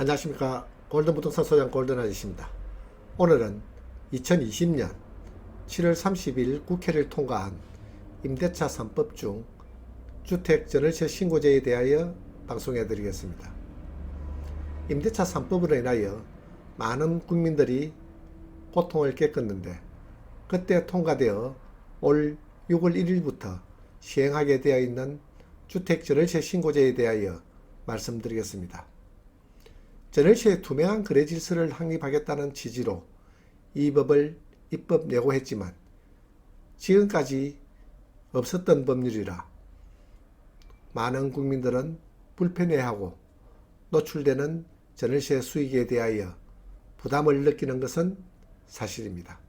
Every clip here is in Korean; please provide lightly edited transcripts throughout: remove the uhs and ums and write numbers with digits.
안녕하십니까. 골든부동산 소장 골든아저씨입니다. 오늘은 2020년 7월 30일 국회를 통과한 임대차 3법 중 주택 전월세 신고제에 대하여 방송해 드리겠습니다. 임대차 3법으로 인하여 많은 국민들이 고통을 겪었는데, 그때 통과되어 올 6월 1일부터 시행하게 되어 있는 주택 전월세 신고제에 대하여 말씀드리겠습니다. 전월세의 투명한 거래 질서를 확립하겠다는 취지로 이 법을 입법 예고했지만 지금까지 없었던 법률이라 많은 국민들은 불편해하고 노출되는 전월세 수익에 대하여 부담을 느끼는 것은 사실입니다.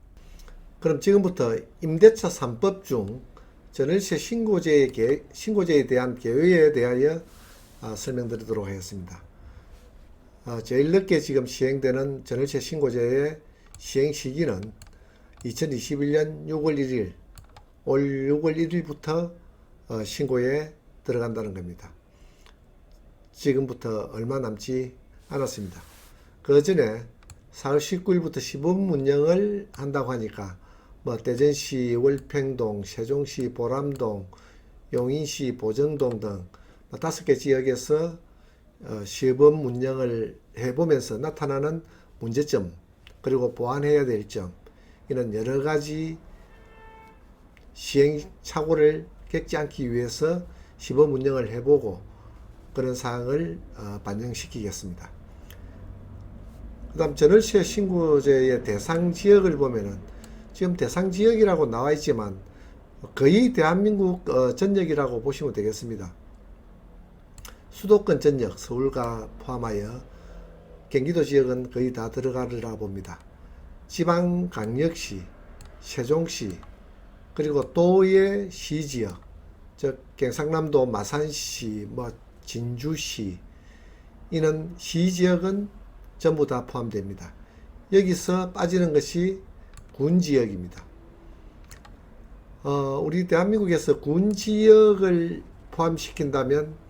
그럼 지금부터 임대차 3법 중 전월세 신고제에 대한 개요에 대하여 설명드리도록 하겠습니다. 제일 늦게 지금 시행되는 전월세 신고제의 시행 시기는 2021년 6월 1일, 올 6월 1일부터 신고에 들어간다는 겁니다. 지금부터 얼마 남지 않았습니다. 그 전에 4월 19일부터 시범 운영을 한다고 하니까 대전시 월평동, 세종시 보람동, 용인시 보정동 등 5개 지역에서 시범 운영을 해보면서 나타나는 문제점, 그리고 보완해야 될 점, 이런 여러 가지 시행착오를 겪지 않기 위해서 시범 운영을 해보고 그런 사항을 반영시키겠습니다. 그 다음 전월세 신고제의 대상 지역을 보면은 지금 대상 지역이라고 나와 있지만 거의 대한민국 전역이라고 보시면 되겠습니다. 수도권 전역, 서울과 포함하여 경기도 지역은 거의 다 들어가리라 봅니다. 지방강력시, 세종시, 그리고 도의 시지역, 즉 경상남도 마산시, 진주시, 이는 시지역은 전부 다 포함됩니다. 여기서 빠지는 것이 군지역입니다. 우리 대한민국에서 군지역을 포함시킨다면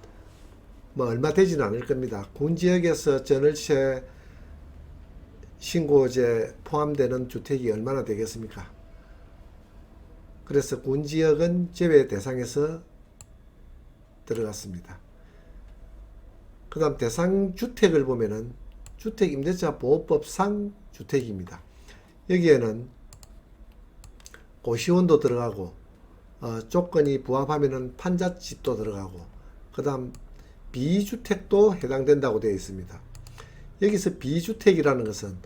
얼마 되지는 않을 겁니다. 군지역에서 전월세 신고제 포함되는 주택이 얼마나 되겠습니까? 그래서 군지역은 제외 대상에서 들어갔습니다. 그 다음 대상 주택을 보면은 주택임대차보호법상 주택입니다. 여기에는 고시원도 들어가고 조건이 부합하면은 판잣집도 들어가고, 그 다음 비주택도 해당된다고 되어 있습니다. 여기서 비주택이라는 것은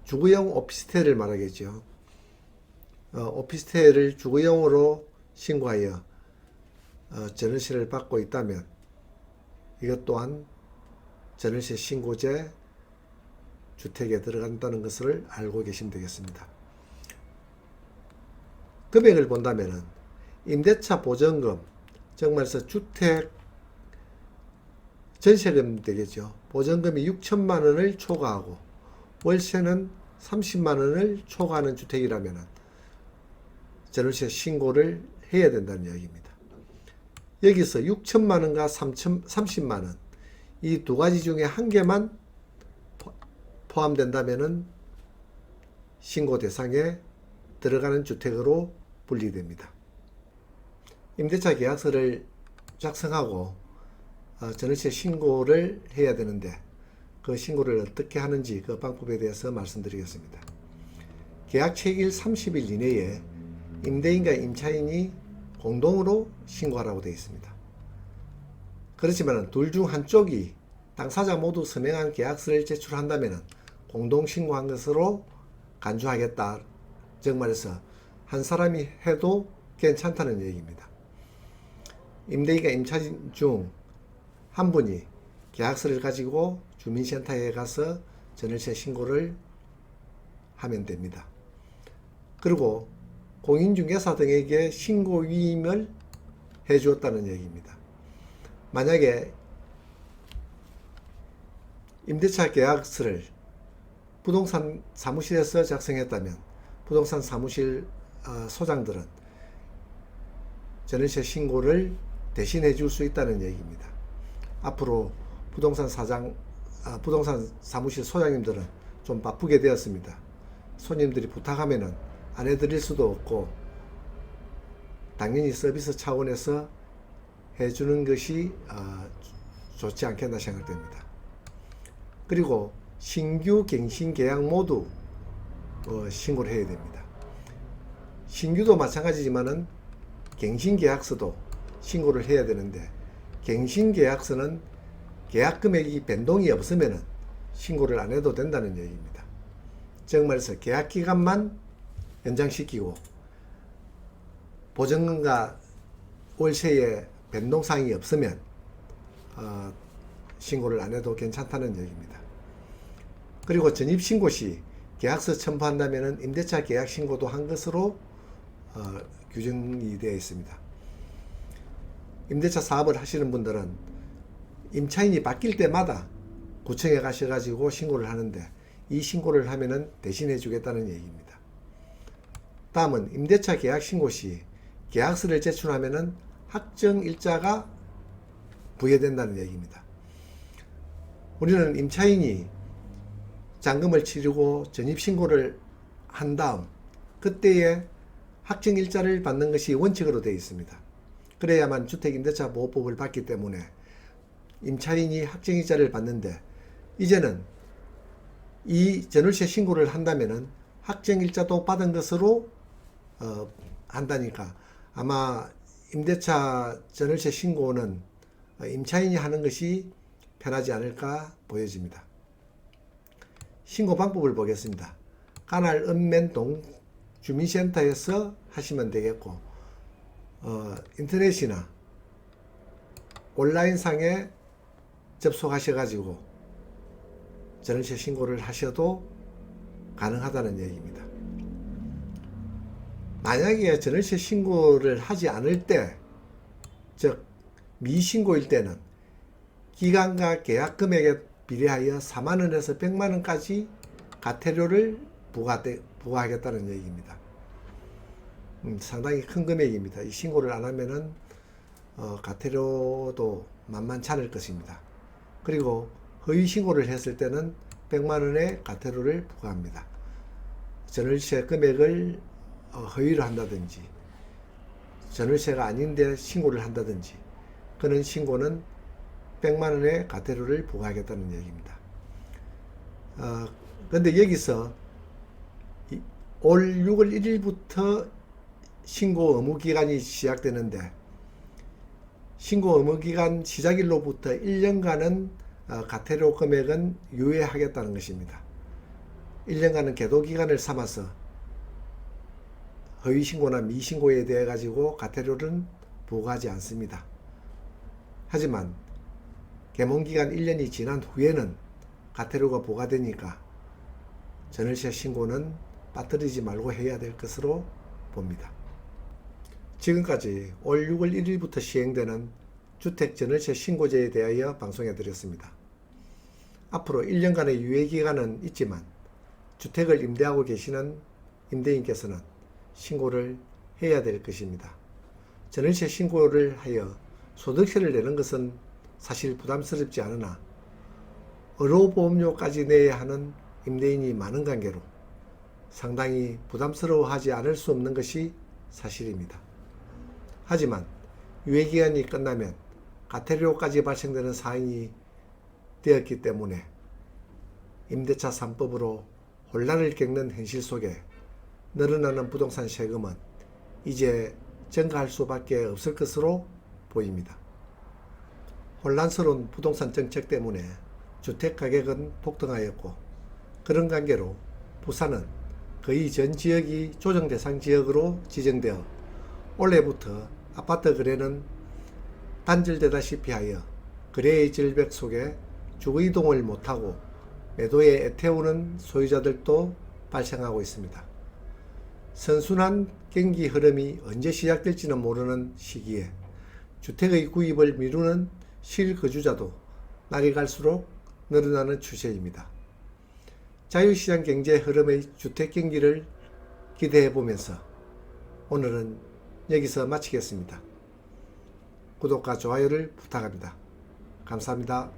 주거용 오피스텔을 말하겠죠. 오피스텔을 주거용으로 신고하여 전월세를 받고 있다면 이것 또한 전월세 신고제 주택에 들어간다는 것을 알고 계시면 되겠습니다. 금액을 본다면 임대차 보전금, 즉 말해서 주택 전세금 되겠죠. 보전금이 6천만 원을 초과하고 월세는 30만 원을 초과하는 주택이라면 전월세 신고를 해야 된다는 이야기입니다. 여기서 6천만 원과 30만 원, 이 두 가지 중에 한 개만 포함된다면 신고 대상에 들어가는 주택으로 분리됩니다. 임대차 계약서를 작성하고 전월세 신고를 해야 되는데 그 신고를 어떻게 하는지 그 방법에 대해서 말씀드리겠습니다. 계약 체기일 30일 이내에 임대인과 임차인이 공동으로 신고하라고 되어 있습니다. 그렇지만 둘 중 한쪽이 당사자 모두 서명한 계약서를 제출한다면 공동 신고한 것으로 간주하겠다. 즉 말해서 한 사람이 해도 괜찮다는 얘기입니다. 임대인과 임차인 중 한 분이 계약서를 가지고 주민센터에 가서 전월세 신고를 하면 됩니다. 그리고 공인중개사 등에게 신고 위임을 해 주었다는 얘기입니다. 만약에 임대차 계약서를 부동산 사무실에서 작성했다면 부동산 사무실 소장들은 전월세 신고를 대신해 줄 수 있다는 얘기입니다. 앞으로 부동산 사장 부동산 사무실 소장님들은 좀 바쁘게 되었습니다. 손님들이 부탁하면은 안 해드릴 수도 없고, 당연히 서비스 차원에서 해주는 것이 좋지 않겠나 생각됩니다. 그리고 신규 갱신 계약 모두 신고를 해야 됩니다. 신규도 마찬가지지만은 갱신 계약서도 신고를 해야 되는데, 갱신 계약서는 계약 금액이 변동이 없으면 신고를 안 해도 된다는 얘기입니다. 즉 말해서 계약 기간만 연장시키고 보증금과 월세에 변동사항이 없으면 신고를 안 해도 괜찮다는 얘기입니다. 그리고 전입신고 시 계약서 첨부한다면 임대차 계약 신고도 한 것으로 규정이 되어 있습니다. 임대차 사업을 하시는 분들은 임차인이 바뀔 때마다 구청에 가셔가지고 신고를 하는데, 이 신고를 하면은 대신해 주겠다는 얘기입니다. 다음은 임대차 계약 신고 시 계약서를 제출하면은 확정일자가 부여된다는 얘기입니다. 우리는 임차인이 잔금을 치르고 전입신고를 한 다음 그때에 확정일자를 받는 것이 원칙으로 되어 있습니다. 그래야만 주택임대차보호법을 받기 때문에 임차인이 확정일자를 받는데, 이제는 이 전월세 신고를 한다면은 확정일자도 받은 것으로 한다니까 아마 임대차 전월세 신고는 임차인이 하는 것이 편하지 않을까 보여집니다. 신고 방법을 보겠습니다. 관할 읍면동 주민센터에서 하시면 되겠고, 인터넷이나 온라인상에 접속하셔가지고 전월세 신고를 하셔도 가능하다는 얘기입니다. 만약에 전월세 신고를 하지 않을 때, 즉 미신고일 때는 기간과 계약 금액에 비례하여 4만원에서 100만원까지 과태료를 부과하겠다는 얘기입니다. 상당히 큰 금액입니다. 이 신고를 안 하면은 과태료도 만만치 않을 것입니다. 그리고 허위 신고를 했을 때는 100만원의 과태료를 부과합니다. 전월세 금액을 허위로 한다든지 전월세가 아닌데 신고를 한다든지 그런 신고는 100만원의 과태료를 부과하겠다는 얘기입니다. 그런데 여기서 올 6월 1일부터 신고 의무기간이 시작되는데, 신고 의무기간 시작일로부터 1년간은 과태료 금액은 유예하겠다는 것입니다. 1년간은 계도기간을 삼아서 허위신고나 미신고에 대해 가지고 과태료는 부과하지 않습니다. 하지만 계몽기간 1년이 지난 후에는 과태료가 부과되니까 전월세 신고는 빠뜨리지 말고 해야 될 것으로 봅니다. 지금까지 올 6월 1일부터 시행되는 주택 전월세 신고제에 대하여 방송해 드렸습니다. 앞으로 1년간의 유예기간은 있지만 주택을 임대하고 계시는 임대인께서는 신고를 해야 될 것입니다. 전월세 신고를 하여 소득세를 내는 것은 사실 부담스럽지 않으나 의료보험료까지 내야 하는 임대인이 많은 관계로 상당히 부담스러워하지 않을 수 없는 것이 사실입니다. 하지만 유예기간이 끝나면 과태료까지 발생되는 사항이 되었기 때문에 임대차 3법으로 혼란을 겪는 현실 속에 늘어나는 부동산 세금은 이제 증가할 수밖에 없을 것으로 보입니다. 혼란스러운 부동산 정책 때문에 주택가격은 폭등하였고, 그런 관계로 부산은 거의 전 지역이 조정 대상 지역으로 지정되어 올해부터 아파트 거래는 단절되다시피 하여 거래의 절벽 속에 주거이동을 못하고 매도에 애태우는 소유자들도 발생하고 있습니다. 선순환 경기 흐름이 언제 시작될지는 모르는 시기에 주택의 구입을 미루는 실거주자도 날이 갈수록 늘어나는 추세입니다. 자유시장 경제 흐름의 주택 경기를 기대해 보면서 오늘은 여기서 마치겠습니다. 구독과 좋아요를 부탁합니다. 감사합니다.